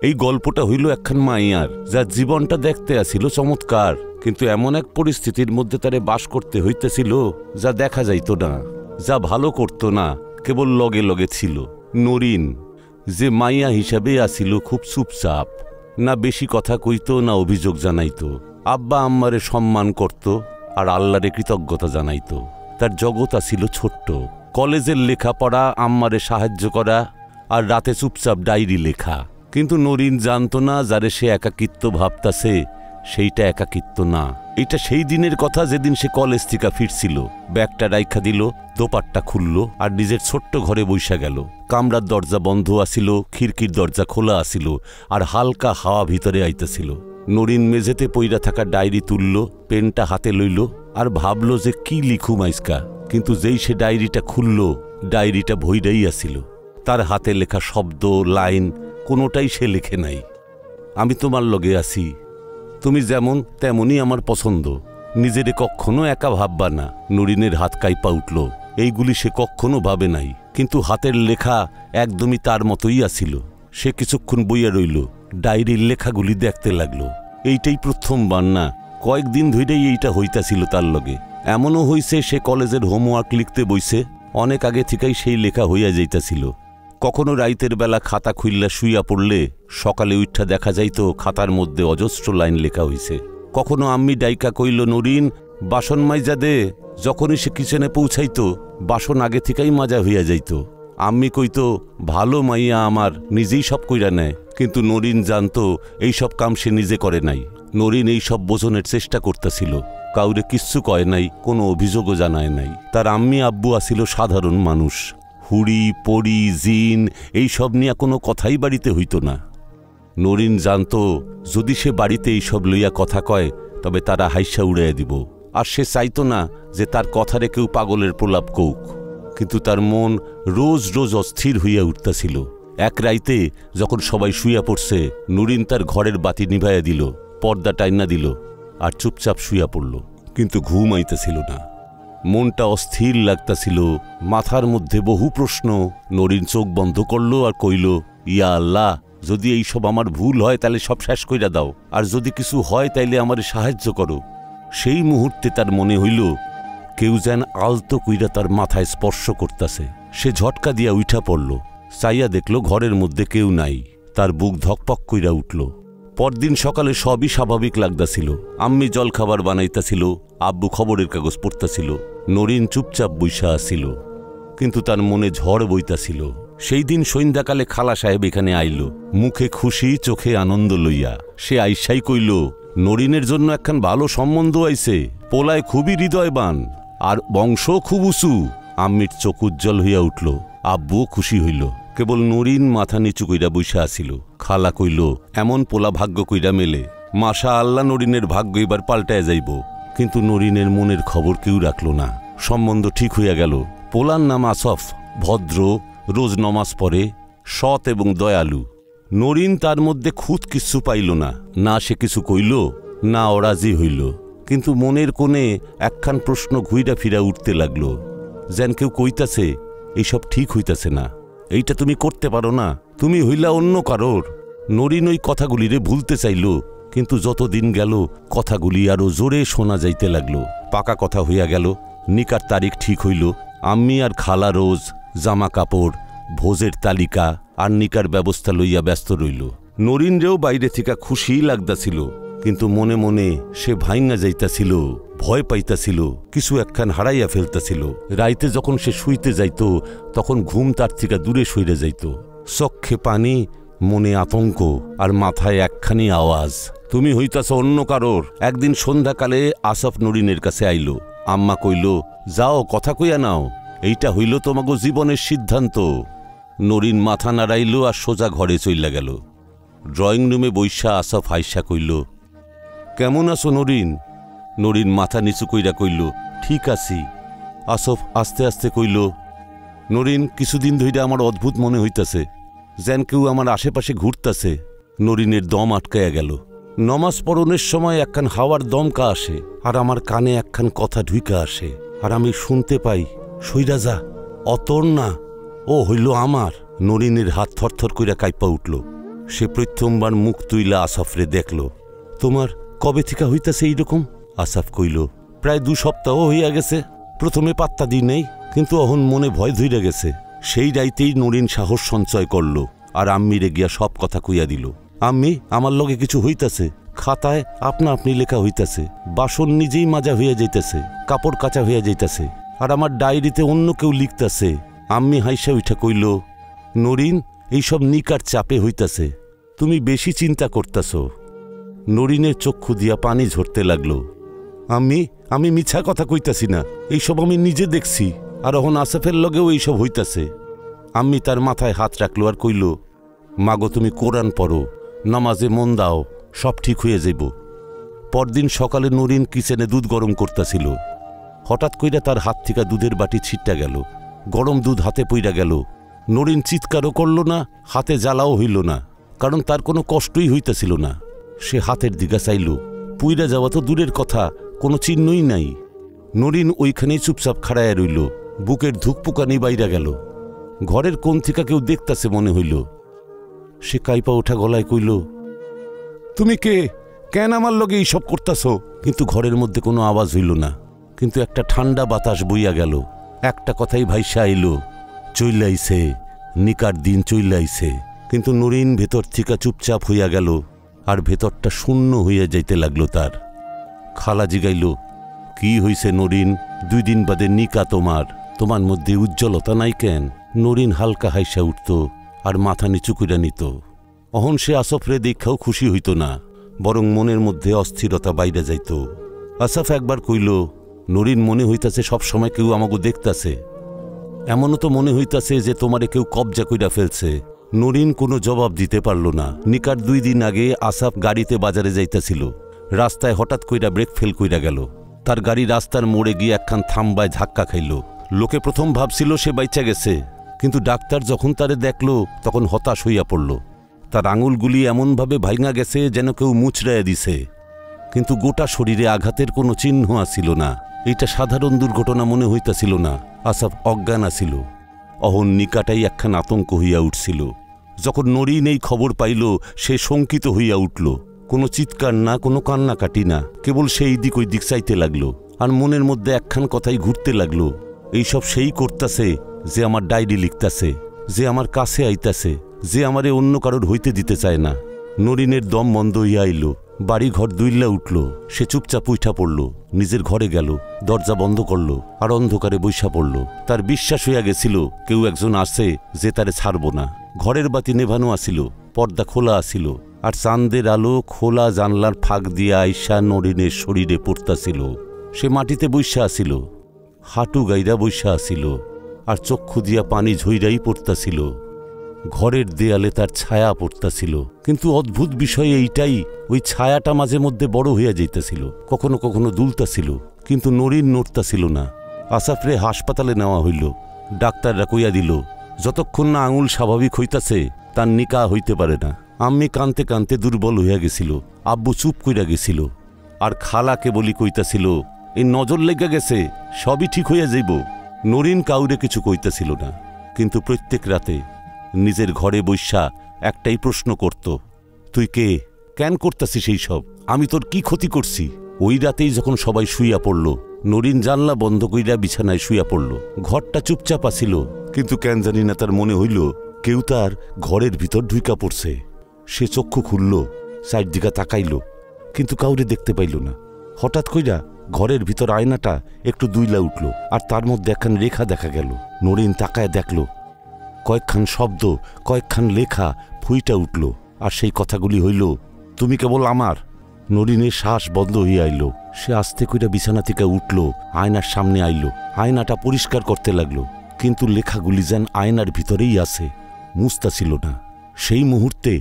এই গল্পটা হইল একখান মাইয়ার, যার জীবনটা দেখতে আসিল চমৎকার, কিন্তু এমন এক পরিস্থিতির মধ্যে তারে বাস করতে হইতেছিল যা দেখা যাইত না, যা ভালো করত না, কেবল লগে লগে ছিল। নরিন যে মাইয়া হিসাবে আসিল খুব চুপচাপ, না বেশি কথা কইত, না অভিযোগ জানাইত, আব্বা আম্মারে সম্মান করত আর আল্লাহরে কৃতজ্ঞতা জানাইত। তার জগৎ আসিল ছোট্ট, কলেজের লেখাপড়া, আম্মারে সাহায্য করা আর রাতে চুপচাপ ডায়েরি লেখা। কিন্তু নরিন জানত না যারে সে একাকিত্ব ভাবতাছে সেইটা একাকিত্ব না। এটা সেই দিনের কথা যেদিন সে কলেজ থেকে ফিরছিল, ব্যাগটা রাইখা দিল, দোপাট্টা খুলল আর নিজের ছোট্ট ঘরে বইসা গেল। কামরার দরজা বন্ধ আসিল, খিড়কির দরজা খোলা আসিল আর হালকা হাওয়া ভিতরে আইতেছিল। নরিন মেঝেতে পইরা থাকা ডায়েরি তুলল, পেনটা হাতে লইল আর ভাবল যে কি লিখুম আইজকা। কিন্তু যেই সে ডায়েরিটা খুলল, ডায়েরিটা ভইরাই আসিল। তার হাতে লেখা শব্দ, লাইন কোনোটাই সে লেখে নাই। আমি তোমার লগে আছি, তুমি যেমন তেমনই আমার পছন্দ, নিজেরে কখনো একা ভাববা না। নরিনের হাত কাইপা উঠল। এইগুলি সে কখনো ভাবে নাই, কিন্তু হাতের লেখা একদমই তার মতোই আসিল। সে কিছুক্ষণ বইয়া রইল, ডায়েরির লেখাগুলি দেখতে লাগলো। এইটাই প্রথমবার না, কয়েকদিন ধরেই এইটা হইতাছিল তার লগে। এমনও হইছে সে কলেজের হোমওয়ার্ক লিখতে বইছে, অনেক আগে থেকেই সেই লেখা হইয়া যাইতাছিল। কখনো রাইতের বেলা খাতা খুইল্লা শুইয়া পড়লে সকালে উঠা দেখা যাইত খাতার মধ্যে অজস্র লাইন লেখা হইছে। কখনো আম্মি ডাইকা কইল, নরিন বাসন মাইজা দে। যখনই সে কিচেনে পৌঁছাইত, বাসন আগে থেকেই মাজা হইয়া যাইত। আম্মি কইত, ভালো মাইয়া আমার, নিজেই সব কইরা নেয়। কিন্তু নরিন জানত এইসব কাম সে নিজে করে নাই। নরিন এইসব বোঝনের চেষ্টা করতেছিল, কাউরে কিচ্ছু কয় নাই, কোনো অভিযোগও জানায় নাই। তার আম্মি আব্বু আসিল সাধারণ মানুষ, হুড়ি পড়ি জিন এইসব নিয়ে কোনো কথাই বাড়িতে হইত না। নরিন জানত যদি সে বাড়িতে এইসব লইয়া কথা কয় তবে তারা হাইসা উড়াইয়া দিব, আর সে চাইত না যে তার কথারে কেউ পাগলের প্রলাপ কৌক। কিন্তু তার মন রোজ রোজ অস্থির হইয়া উঠতেছিল। এক রাইতে যখন সবাই শুইয়া পড়ছে, নরিন তার ঘরের বাতি নিভাইয়া দিল, পর্দা টাইনা দিল আর চুপচাপ শুইয়া পড়ল। কিন্তু ঘুম আইতেছিল না, মনটা অস্থির লাগতাছিল, মাথার মধ্যে বহু প্রশ্ন। নরিন চোখ বন্ধ করল আর কইল, ইয়া আল্লাহ, যদি এইসব আমার ভুল হয় তাহলে সব শেষ কইরা দাও, আর যদি কিছু হয় তাইলে আমারে সাহায্য করো। সেই মুহূর্তে তার মনে হইল কেউ যেন আলতো কইরা তার মাথায় স্পর্শ করতেছে। সে ঝটকা দিয়া উঠা পড়ল, চাইয়া দেখল ঘরের মধ্যে কেউ নাই। তার বুক ধকপক কইরা উঠল। পরদিন সকালে সবই স্বাভাবিক লাগতাছিল। আম্মি জল খাবার বানাইতাছিল, আব্বু খবরের কাগজ পড়তাছিল, নরিন চুপচাপ বইসা আসিল। কিন্তু তার মনে ঝড় বইতাছিল। সেই দিন সন্ধ্যাকালে খালা সাহেব এখানে আইল, মুখে খুশি, চোখে আনন্দ লইয়া। সে আইসাই কইল, নরিনের জন্য একখান ভালো সম্বন্ধ আইছে, পোলায় খুবই হৃদয়বান আর বংশ খুব উঁচু। আম্মির চোখ উজ্জ্বল হইয়া উঠল, আব্বুও খুশি হইল। কেবল নরিন মাথা নিচু কইরা বইসা আসিল। খালা কইল, এমন পোলা ভাগ্য কইরা মেলে, মাশা আল্লাহ, নরিনের ভাগ্য এবার পাল্টায় যাইব। কিন্তু নরিনের মনের খবর কেউ রাখল না। সম্বন্ধ ঠিক হইয়া গেল। পোলার নাম আসফ, ভদ্র, রোজ নমাজ পড়ে, সৎ এবং দয়ালু। নরিন তার মধ্যে খুদ কিছু পাইল না, না সে কিছু কইল না অরাজি হইল। কিন্তু মনের কোণে একখান প্রশ্ন ঘুইরা ফিরা উঠতে লাগল, যেন কেউ কইতাছে এইসব ঠিক হইতাছে না, এইটা তুমি করতে পারো না, তুমি হইলা অন্য কারোর। নরিন ওই কথাগুলিরে ভুলতে চাইল, কিন্তু যত দিন গেল কথাগুলি আরো জোরে শোনা যাইতে লাগলো। পাকা কথা হইয়া গেল। নিকার তারিখ ঠিক হইল। আম্মি আর খালা রোজ জামা কাপড়, ভোজের তালিকা আর নিকার ব্যবস্থা লইয়া ব্যস্ত রইল। নরিনরেও বাইরে থেকে খুশি লাগতাছিল, কিন্তু মনে মনে সে ভাইঙ্গা যাইতাছিল, ভয় পাইতাছিল, কিছু একখান হারাইয়া ফেলতাছিল। রাইতে যখন সে শুইতে যাইত তখন ঘুম তার থেকে দূরে সইরে যাইত। চক্ষে পানি, মনে আতঙ্ক আর মাথায় একখানি আওয়াজ, তুমি হইতাছ অন্য কারোর। একদিন সন্ধ্যাকালে আসফ নরিনের কাছে আইল। আম্মা কইল, যাও কথা কইয়া নাও, এইটা হইল তোমাগো জীবনের সিদ্ধান্ত। নরিন মাথা নাড়াইল আর সোজা ঘরে চইলা গেল। ড্রয়িং রুমে বইসা আসফ হাইসা কইল, কেমন আছো নরিন? নরিন মাথা নিচু কইরা কইল, ঠিক আছি। আসফ আস্তে আস্তে কইল, নরিন, কিছুদিন ধইরা আমার অদ্ভুত মনে হইতাছে, যেন কেউ আমার আশেপাশে ঘুরতাছে। নরিনের দম আটকাইয়া গেল। নমাজ পড়নের সময় একখান হাওয়ার দমকা আসে আর আমার কানে একখান কথা ঢুইকা আসে, আর আমি শুনতে পাই, সইরা যা, অতর না, ও হইল আমার। নরিনের হাত থরথর কইরা কাইপা উঠল। সে প্রথমবার মুখ তুইলা আসাফরে দেখল। তোমার কবে থেকে হইতাছে এইরকম? আসাফ কইল, প্রায় 2 সপ্তাহ হইয়া গেছে। প্রথমে পাত্তা দিই নাই, কিন্তু অহন মনে ভয় ধইরা গেছে। সেই রাইতেই নরিন সাহস সঞ্চয় করল আর আম্মিরে গিয়া সব কথা কইয়া দিল। আম্মি, আমার লগে কিছু হইতাছে। খাতায় আপনা আপনি লেখা হইতাছে, বাসন নিজেই মাজা হইয়া যাইতেছে, কাপড় কাচা হইয়া যাইতেছে, আর আমার ডায়েরিতে অন্য কেউ লিখতাছে। আম্মি হাইসা উঠা কইল, নরিন, এইসব নিকার চাপে হইতাছে, তুমি বেশি চিন্তা করতাছ। নরিনের চক্ষু দিয়া পানি ঝরতে লাগলো। আমি মিছা কথা কইতাছি না, এইসব আমি নিজে দেখছি, আর এখন আসাফের লগেও এইসব হইতাছে। আম্মি তার মাথায় হাত রাখলো আর কইল, মাগো, তুমি কোরআন পড়ো, নামাজে মন দাও, সব ঠিক হয়ে যাইব। পরদিন সকালে নরিন কিচেনে দুধ গরম করতেছিল। হঠাৎ কইরা তার হাত থেকে দুধের বাটি ছিটটা গেল, গরম দুধ হাতে পইরা গেল। নরিন চিৎকারও করল না, হাতে জ্বালাও হইল না, কারণ তার কোনো কষ্টই হইতেছিল না। সে হাতের দিকে চাইল, পুইরা যাওয়া তো দূরের কথা, কোনো চিহ্নই নাই। নরিন ওইখানেই চুপচাপ খাড়াইয়া রইল, বুকের ধুকপুকানি বাইরা গেল। ঘরের কোণ থেকে কেউ দেখতাছে মনে হইল। সে কাইপা ওঠা গলায় কইল, তুমি কে? কেন আমার লগে এইসব করতাছ? কিন্তু ঘরের মধ্যে কোনো আওয়াজ হইল না, কিন্তু একটা ঠান্ডা বাতাস বইয়া গেল। একটা কথাই ভাইসা আইল, চইলাইছে, নিকার দিন চইলাইছে। কিন্তু নরিন ভেতর থেকে চুপচাপ হইয়া গেল, আর ভেতরটা শূন্য হইয়া যাইতে লাগলো তার। খালা জিগাইল, কি হইছে নরিন? 2 দিন বাদে নিকা তোমার মধ্যে উজ্জ্বলতা নাই কেন? নরিন হালকা হাইসা উঠত আর মাথা নিচু কইরা নিত। অহন সে আসফরে দেখাও খুশি হইত না, বরং মনের মধ্যে অস্থিরতা বাইরে যাইত। আসাফ একবার কইল, নরিন, মনে হইতাছে সব সময় কেউ আমাকে দেখতাছে। এমনও তো মনে হইতাছে যে তোমারে কেউ কবজা কইরা ফেলছে। নরিন কোনো জবাব দিতে পারল না। নিকার 2 দিন আগে আসাফ গাড়িতে বাজারে যাইতাছিল। রাস্তায় হঠাৎ কইরা ব্রেক ফেল কইরা গেল। তার গাড়ি রাস্তার মোড়ে গিয়ে একখান থাম্বায় ধাক্কা খাইল। লোকে প্রথম ভাবছিল সে বাইচা গেছে, কিন্তু ডাক্তার যখন তারে দেখল তখন হতাশ হইয়া পড়ল। তার আঙুলগুলি এমনভাবে ভাঙা গেছে যেন কেউ মুচড়াইয়া দিছে, কিন্তু গোটা শরীরে আঘাতের কোনো চিহ্ন আসিল না। এইটা সাধারণ দুর্ঘটনা মনে হইতাছিল না। আসাফ অজ্ঞান আছিল। অহন নিকাটাই একখান আতঙ্ক হইয়া উঠছিল। যখন নরিন এই খবর পাইল, সে শঙ্কিত হইয়া উঠল। কোনো চিৎকার না, কোনো কান্নাকাটি না, কেবল সেই দিক ওই দিক চাইতে লাগলো, আর মনের মধ্যে একখান কথাই ঘুরতে লাগলো, এইসব সেই করতাছে যে আমার ডায়েরি লিখতাছে, যে আমার কাছে আইতাছে, যে আমারে অন্য কারোর হইতে দিতে চায় না। নরিনের দম বন্ধ হইয়া আইল, বাড়ি ঘর দুইল্লা উঠল। সে চুপচাপ উঠা পড়ল, নিজের ঘরে গেল, দরজা বন্ধ করল আর অন্ধকারে বৈশা পড়ল। তার বিশ্বাস হইয়া গেছিল কেউ একজন আছে যে তারে ছাড়ব না। ঘরের বাতি নেভানো আসিল, পর্দা খোলা আসিল, আর চাঁদের আলো খোলা জানলার ফাঁক দিয়া আইসা নরিনের শরীরে পড়তাছিল। সে মাটিতে বৈশা আসিল, হাঁটু গাইরা বৈশা আসিল, আর চক্ষু দিয়া পানি ঝইরাই পড়তাছিল। ঘরের দেয়ালে তার ছায়া পড়তাছিল, কিন্তু অদ্ভুত বিষয় এইটাই, ওই ছায়াটা মাঝে মধ্যে বড় হইয়া যাইতেছিল, কখনো কখনো দুলতাছিল, কিন্তু নরিন নড়তাছিল না। আসাফরে হাসপাতালে নেওয়া হইল। ডাক্তাররা কইয়া দিল, যতক্ষণ না আঙুল স্বাভাবিক হইতাছে তার নিকা হইতে পারে না। আম্মি কানতে কানতে দুর্বল হইয়া গেছিল, আব্বু চুপ কইরা গেছিল, আর খালাকে বলি কইতাছিল, এই নজর লেগে গেছে, সবই ঠিক হইয়া যাইব। নরিন কাউরে কিছু কইতাছিল না, কিন্তু প্রত্যেক রাতে নিজের ঘরে বৈশা একটাই প্রশ্ন করত, তুই কে? কেন করতাছিস এই সব? আমি তোর কি ক্ষতি করছি? ওই রাতেই যখন সবাই শুইয়া পড়ল, নরিন জানলা বন্ধ কইরা বিছানায় শুইয়া পড়ল। ঘরটা চুপচাপ আছিল, কিন্তু কেন জানি না তার মনে হইল কেউ তার ঘরের ভিতর ঢুইকা পড়ছে। সে চক্ষু খুলল, সাইড দিকে তাকাইল, কিন্তু কাউরে দেখতে পাইল না। হঠাৎ কইরা ঘরের ভিতর আয়নাটা একটু দুইলা উঠল, আর তার মধ্যে একখান রেখা দেখা গেল। নরিন তাকায় দেখল, কয়েকখান শব্দ, কয়েকখান লেখা ফুইটা উঠল, আর সেই কথাগুলি হইল, তুমি কেবল আমার। নরিনের শ্বাস বন্ধ হইয়া আইল। সে আস্তে কইরা বিছানা থেকে উঠল, আয়নার সামনে আইল, আয়নাটা পরিষ্কার করতে লাগলো, কিন্তু লেখাগুলি যেন আয়নার ভিতরেই আছে, মুছতাছিল না। সেই মুহূর্তে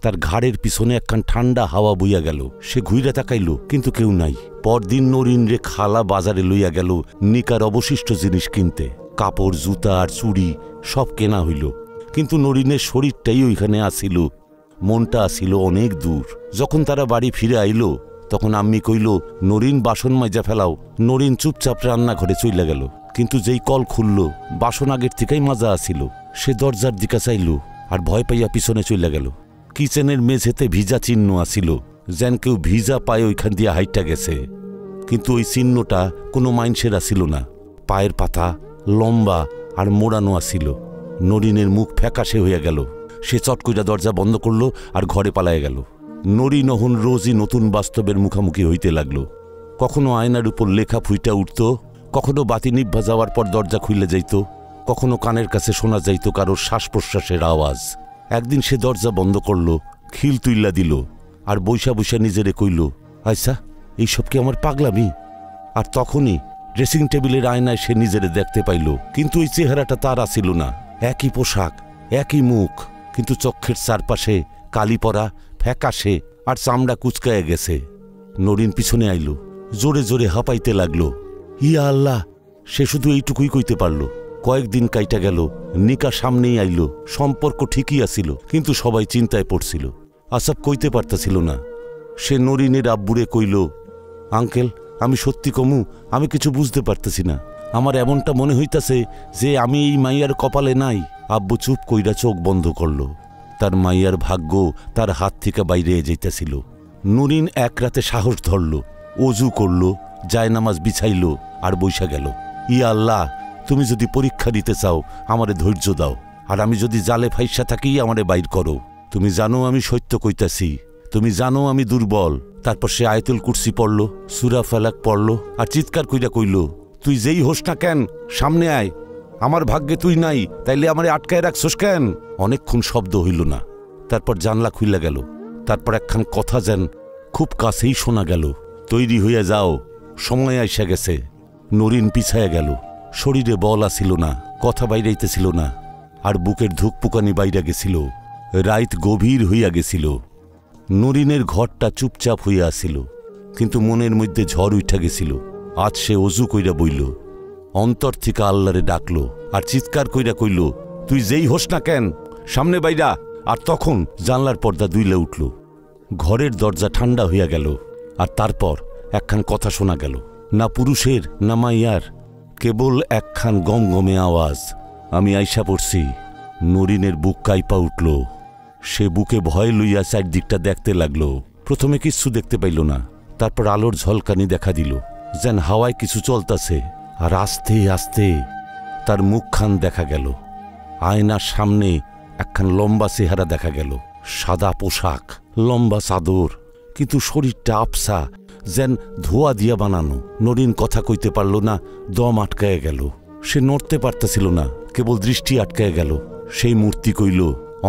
তার ঘাড়ের পিছনে একখান ঠান্ডা হাওয়া বইয়া গেল। সে ঘুইরা তাকাইল, কিন্তু কেউ নাই। পরদিন নরিন রে খালা বাজারে লইয়া গেল নিকার অবশিষ্ট জিনিস কিনতে। কাপড়, জুতা আর চুড়ি সব কেনা হইল, কিন্তু নরিনের শরীরটাই ওইখানে আসিল, মনটা আসিল অনেক দূর। যখন তারা বাড়ি ফিরে আইল, তখন আম্মি কইল, নরিন বাসন মাজা ফেলাও। নরিন চুপচাপ রান্নাঘরে চইলা গেল, কিন্তু যেই কল খুলল, বাসন আগের থেকেই মাজা আসিল। সে দরজার দিকে চাইল, আর ভয় পাইয়া পিছনে চইলা গেল। কিচেনের মেঝেতে ভিজা চিহ্ন আসিল, যেন কেউ ভিজা পায়ে ওইখান দিয়ে হাইটা গেছে। কিন্তু ওই চিহ্নটা কোনো মাইনসের আসিল না। পায়ের পাতা লম্বা আর মোড়ানো আসিল। নরিনের মুখ ফ্যাকাশে হইয়া গেল। সে চট কইরা দরজা বন্ধ করল আর ঘরে পালাইয়া গেল। নরিন অহন রোজই নতুন বাস্তবের মুখামুখি হইতে লাগল। কখনো আয়নার উপর লেখা ফুইটা উঠত, কখনো বাতি নিভা যাওয়ার পর দরজা খুলে যাইত, কখনো কানের কাছে শোনা যাইত কারোর শ্বাস প্রশ্বাসের আওয়াজ। একদিন সে দরজা বন্ধ করল, খিল তুইল্লা দিল আর বৈশা বৈশা নিজেরে কইল, আচ্ছা এইসব কি আমার পাগলামি? আর তখনই ড্রেসিং টেবিলের আয়নায় সে নিজেরে দেখতে পাইল। কিন্তু ওই চেহারাটা তার আসিল না। একই পোশাক, একই মুখ, কিন্তু চক্ষের চারপাশে কালি পরা, ফ্যাকাশে আর চামড়া কুচকায় গেছে। নরিন পিছনে আইল, জোরে জোরে হাঁপাইতে লাগল। ইয়া আল্লাহ! সে শুধু এইটুকুই কইতে পারল। কয়েকদিন কাইটা গেল, নিকা সামনেই আইল। সম্পর্ক ঠিকই আসিল, কিন্তু সবাই চিন্তায় পড়ছিল। আসাব কইতে পারতাছিল না। সে নরিনের আব্বুরে কইল, আঙ্কেল, আমি সত্যি কমু, আমি কিছু বুঝতে পারতেছি না। আমার এমনটা মনে হইতাছে যে আমি এই মাইয়ার কপালে নাই। আব্বু চুপ কইরা চোখ বন্ধ করল। তার মাইয়ার ভাগ্য তার হাত থেকে বাইরে যাইতেছিল। নরিন এক রাতে সাহস ধরল, অজু করল, জায়নামাজ বিছাইল আর বৈশা গেল। ইয়া আল্লাহ, তুমি যদি পরীক্ষা দিতে চাও আমারে ধৈর্য দাও, আর আমি যদি জালে ফাইসা থাকি আমারে বাইর করো। তুমি জানো আমি সত্য কইতাছি, তুমি জানো আমি দুর্বল। তারপর সে আয়াতুল কুরসি পড়ল, সূরা ফালাক পড়ল আর চিৎকার কইরা কইল, তুই যেই হোস না কেন, সামনে আয়। আমার ভাগ্যে তুই নাই, তাইলে আমারে আটকায় রাখছস কেন? অনেকক্ষণ শব্দ হইল না। তারপর জানলা খুইলা গেল। তারপর একখান কথা যেন খুব কাছেই শোনা গেল, তৈরি হইয়া যাও, সময় আইসা গেছে। নরিন পিছায়া গেল। শরীরে বল আসিল না, কথা বাইরাইতেছিল না, আর বুকের ধুকপুকানি বাইরা গেছিল। রাইত গভীর হইয়া গেছিল। নরিনের ঘরটা চুপচাপ হইয়া আসিল, কিন্তু মনের মধ্যে ঝড় উঠা গেছিল। আজ সে অজু কইরা বইল, অন্তর থেকে আল্লাহরে ডাকল আর চিৎকার কইরা কইল, তুই যেই হোস না কেন, সামনে বাইরা। আর তখন জানলার পর্দা দুইলে উঠল। ঘরের দরজা ঠান্ডা হইয়া গেল। আর তারপর একখান কথা শোনা গেল, না পুরুষের না মাইয়ার, কেবল একখান গমগমে আওয়াজ, আমি আইসা পড়ছি। নরিনের বুক কাইপা উঠল। সে বুকে ভয় লইয়া চারদিকটা দেখতে লাগল। প্রথমে কিচ্ছু দেখতে পাইল না। তারপর আলোর ঝলকানি দেখা দিল, যেন হাওয়ায় কিছু চলতাছে। আর আস্তে আস্তে তার মুখখান দেখা গেল। আয়নার সামনে একখান লম্বা চেহারা দেখা গেল। সাদা পোশাক, লম্বা চাদর, কিন্তু শরীরটা আবসা, যেন ধোয়া দিয়া বানানো। নরিন কথা কইতে পারল না, দম আটকায় গেল। সে নড়তে পারতেছিল না, কেবল দৃষ্টি আটকায় গেল। সেই মূর্তি কইল,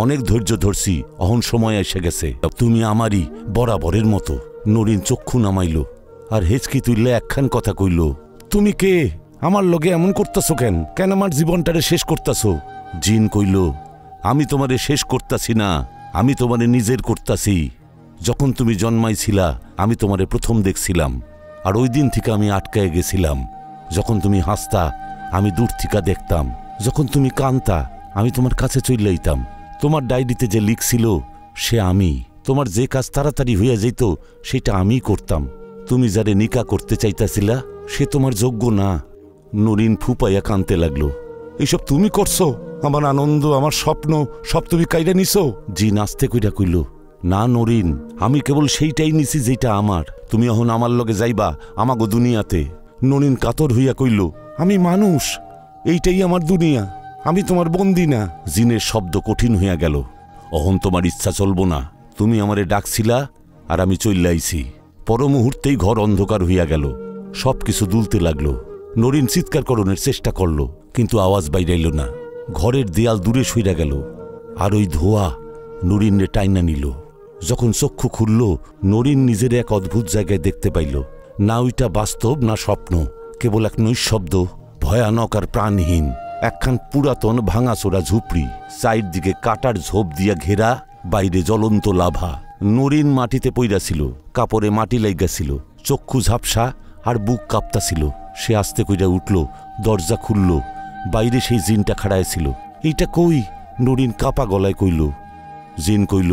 অনেক ধৈর্য ধরছি, অহন সময় এসে গেছে, তুমি আমারই বরাবরের মতো। নরিন চক্ষু নামাইল আর হেঁচকি তুললে একখান কথা কইল, তুমি কে? আমার লগে এমন করতাছো কেন? কেন আমার জীবনটারে শেষ করতাছো? জিন কইল, আমি তোমারে শেষ করতাছি না, আমি তোমারে নিজের করতাছি। যখন তুমি জন্মাইছিলা আমি তোমারে প্রথম দেখছিলাম, আর ওই দিন থেকে আমি আটকায় গেছিলাম। যখন তুমি হাসতা আমি দূর থেকে দেখতাম, যখন তুমি কানতা আমি তোমার কাছে চলে আইতাম। তোমার ডায়েরিতে যে লিখছিল সে আমি। তোমার যে কাজ তাড়াতাড়ি হইয়া যেত সেটা আমিই করতাম। তুমি যারে নিকা করতে চাইতাছিলা সে তোমার যোগ্য না। নরিন ফুপাইয়া কানতে লাগলো, এইসব তুমি করছো? আমার আনন্দ, আমার স্বপ্ন সব তুমি কাইরা নিছো? জি নাচতে কইরা কইল, না নরিন, আমি কেবল সেইটাই নিছি যেটা আমার। তুমি এখন আমার লগে যাইবা আমাগো দুনিয়াতে। নরিন কাতর হইয়া কইল, আমি মানুষ, এইটাই আমার দুনিয়া, আমি তোমার বন্দি না। জিনের শব্দ কঠিন হইয়া গেল, অহন তোমার ইচ্ছা চলবো না। তুমি আমারে ডাকছিলা আর আমি চইল্লাইছি। পর মুহূর্তেই ঘর অন্ধকার হইয়া গেল। সব কিছু দুলতে লাগলো। নরিন চিৎকার করণের চেষ্টা করল, কিন্তু আওয়াজ বাইরাইল না। ঘরের দেয়াল দূরে সইরা গেল, আর ওই ধোয়া নরিনরে টাইনা নিল। যখন চক্ষু খুলল, নরিন নিজের এক অদ্ভুত জায়গায় দেখতে পাইল। না ওইটা বাস্তব না স্বপ্ন, কেবল এক নৈঃশব্দ, ভয়ানক আর প্রাণহীন। একখান পুরাতন ভাঙাচোরা ঝুপড়ি, চারদিকে কাটার ঝোপ দিয়া ঘেরা, বাইরে জ্বলন্ত লাভা। নরিন মাটিতে পইরাছিল, কাপড়ে মাটি লাইগাছিল, চক্ষু ঝাপসা আর বুক কাঁপতাছিল। সে আস্তে কইরা উঠল, দরজা খুলল। বাইরে সেই জিনটা খাড়ায় ছিল। এইটা কই? নরিন কাপা গলায় কইল। জিন কইল,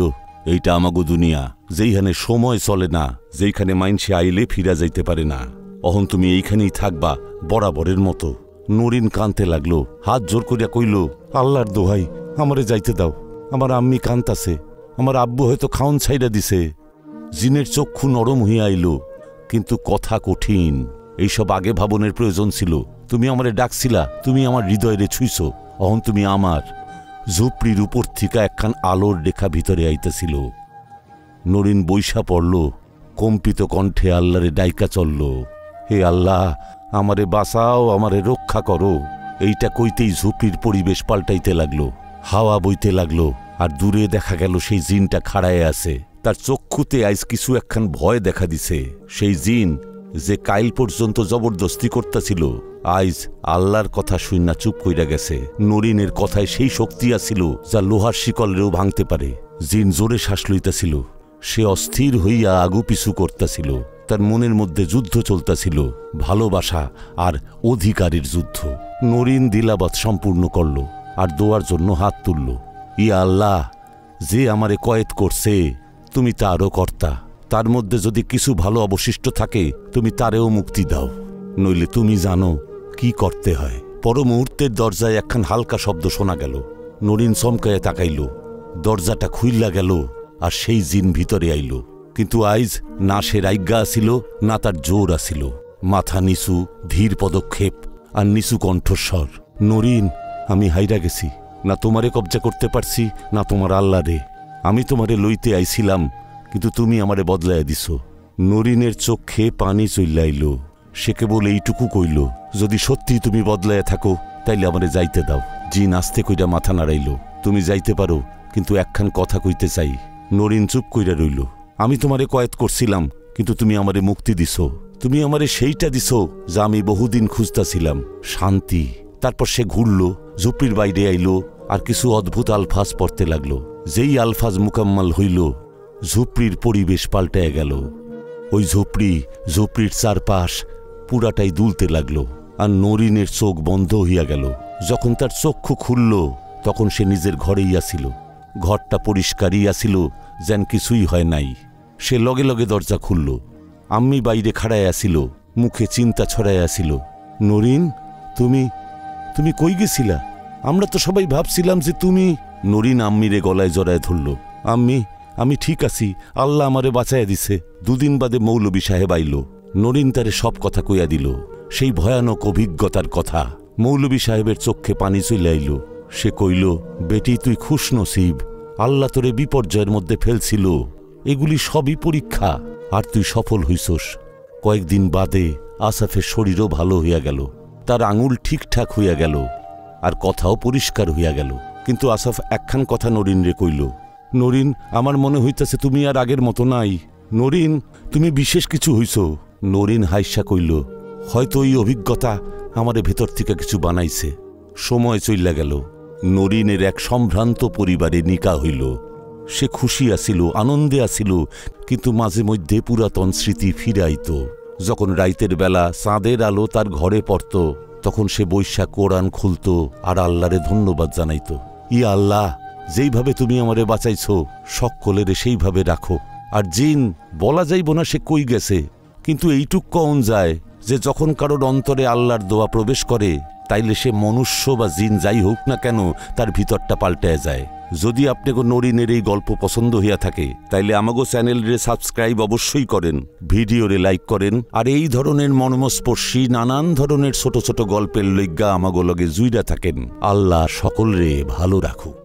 এইটা আমাগো দুনিয়া, যেইখানে সময় চলে না, যেইখানে মাইনসে আইলে ফিরা যাইতে পারে না। অহন তুমি এইখানেই থাকবা বরাবরের মতো। নরিন কানতে লাগলো, হাত জোর করিয়া কইল, আল্লাহর দোহাই, আমারে যাইতে দাও, আমার আম্মি কান্তাছে, আমার আব্বু হয়তো খাওন ছাইড়া দিছে। জিনের চক্ষু নরম হইয়া আইল, কিন্তু কথা কঠিন। এইসব আগে ভাবনের প্রয়োজন ছিল। তুমি আমারে ডাকছিলা, তুমি আমার হৃদয়ে ছুঁইছ, অহন তুমি আমার। ঝুপড়ির উপর থেকে একখান আলোর রেখা ভিতরে আইতেছিল। নরিন বৈশা পড়ল, কম্পিত কণ্ঠে আল্লাহরে ডাইকা চলল, হে আল্লাহ, আমারে বাঁচাও, আমারে রক্ষা করো। এইটা কইতেই ঝুপড়ির পরিবেশ পাল্টাইতে লাগলো, হাওয়া বইতে লাগলো, আর দূরে দেখা গেল সেই জিনটা খাড়ায় আছে। তার চক্ষুতে আইজ কিছু একখান ভয় দেখা দিছে। সেই জিন যে কাইল পর্যন্ত জবরদস্তি করতেছিল, আইজ আল্লাহর কথা শুইনা চুপ কইরা গেছে। নরিনের কথায় সেই শক্তি আছিল যা লোহার শিকলরেও ভাঙতে পারে। জিন জোরে শ্বাস লইতেছিল, সে অস্থির হইয়া আগু পিছু করতেছিল। তার মনের মধ্যে যুদ্ধ চলতেছিল, ভালোবাসা আর অধিকারের যুদ্ধ। নরিন দিলাবাত সম্পূর্ণ করল আর দোয়ার জন্য হাত তুলল। ইয়া আল্লাহ, যে আমারে কয়েদ করছে তুমি তারও কর্তা। তার মধ্যে যদি কিছু ভালো অবশিষ্ট থাকে তুমি তারেও মুক্তি দাও, নইলে তুমি জানো কি করতে হয়। পর মুহূর্তের দরজায় একখান হালকা শব্দ শোনা গেল। নরিন চমকায় তাকাইল, দরজাটা খুইল্লা গেল আর সেই জিন ভিতরে আইল। কিন্তু আইজ না সে রাইজ্ঞা আসিল, না তার জোর আসিল। মাথা নিচু, ধীর পদক্ষেপ আর নিচু কণ্ঠস্বর। নরিন, আমি হাইরা গেছি, না তোমারে কবজা করতে পারছি, না তোমার আল্লাহ রে। আমি তোমারে লইতে আইছিলাম, কিন্তু তুমি আমারে বদলাইয়া দিছ। নরিনের চোখে পানি চইল্লাইল। সে কেবল এইটুকু কইল, যদি সত্যি তুমি বদলাইয়া থাকো তাইলে আমারে যাইতে দাও। জিন আস্তে কইরা মাথা নাড়াইল, তুমি যাইতে পারো, কিন্তু একখান কথা কইতে চাই। নরিন চুপ কইরা রইল। আমি তোমারে কয়েদ করছিলাম, কিন্তু তুমি আমারে মুক্তি দিছ। তুমি আমারে সেইটা দিছ যা আমি বহুদিন খুঁজতাছিলাম, শান্তি। তারপর সে ঘুরল, ঝুপড়ির বাইরে আইল আর কিছু অদ্ভুত আলফাজ পড়তে লাগলো। যেই আলফাজ মুকাম্মাল হইল, ঝুপড়ির পরিবেশ পাল্টায় গেল। ওই ঝুপড়ির চারপাশ পুরাটাই দুলতে লাগলো, আর নরিনের চোখ বন্ধ হইয়া গেল। যখন তার চক্ষু খুলল, তখন সে নিজের ঘরেই আসিল। ঘরটা পরিষ্কারই আসিল, যেন কিছুই হয় নাই। সে লগে লগে দরজা খুলল। আম্মি বাইরে খাড়ায় আসিল, মুখে চিন্তা ছড়ায় আসিল। নরিন, তুমি কই গেছিলা? আমরা তো সবাই ভাবছিলাম যে তুমি। নরিন আম্মিরে গলায় জড়ায় ধরল। আম্মি, আমি ঠিক আছি, আল্লাহ আমারে বাঁচাইয়া দিছে। দুদিন বাদে মৌলবী সাহেব আইল। নরিন তারে সব কথা কইয়া দিল, সেই ভয়ানক অভিজ্ঞতার কথা। মৌলবী সাহেবের চক্ষে পানি চলে আইল। সে কইল, বেটি, তুই খুশ নসিব, আল্লাহ তোরে বিপর্যয়ের মধ্যে ফেলছিল। এগুলি সবই পরীক্ষা, আর তুই সফল হইছস। কয়েকদিন বাদে আসাফের শরীরও ভালো হইয়া গেল, তার আঙুল ঠিকঠাক হইয়া গেল, আর কথাও পরিষ্কার হইয়া গেল। কিন্তু আসাফ একখান কথা নরিন রে কইল, নরিন, আমার মনে হইতেছে তুমি আর আগের মতো নাই। নরিন, তুমি বিশেষ কিছু হইছ। নরিন হাইসা কইল, হয়তো এই অভিজ্ঞতা আমারে ভেতর থেকে কিছু বানাইছে। সময় চইলা গেল। নরিনের এক সম্ভ্রান্ত পরিবারে নিকা হইল। সে খুশি আসিল, আনন্দে আসিল, কিন্তু মাঝে মধ্যে পুরাতন স্মৃতি ফিরাইত। যখন রাইতের বেলা চাঁদের আলো তার ঘরে পড়ত, তখন সে বৈশা কোরআন খুলত আর আল্লাহরে ধন্যবাদ জানাইত। ইয়া আল্লাহ, যেইভাবে তুমি আমারে বাঁচাইছ, সকলেরে সেইভাবে রাখো। আর জিন, বলা যাইব না সে কই গেছে, কিন্তু এইটুক কন যায় যে যখন কারোর অন্তরে আল্লাহর দোয়া প্রবেশ করে, তাইলে সে মনুষ্য বা জিন যাই হোক না কেন, তার ভিতরটা পাল্টায় যায়। যদি আপনাকে নরিনের এই গল্প পছন্দ হইয়া থাকে, তাইলে আমাগো চ্যানেলরে সাবস্ক্রাইব অবশ্যই করেন, ভিডিওরে লাইক করেন, আর এই ধরনের মর্মস্পর্শী নানান ধরনের ছোট ছোট গল্পের লইগ্গা আমাগো লগে জুইরা থাকেন। আল্লাহ সকলরে ভালো রাখুক।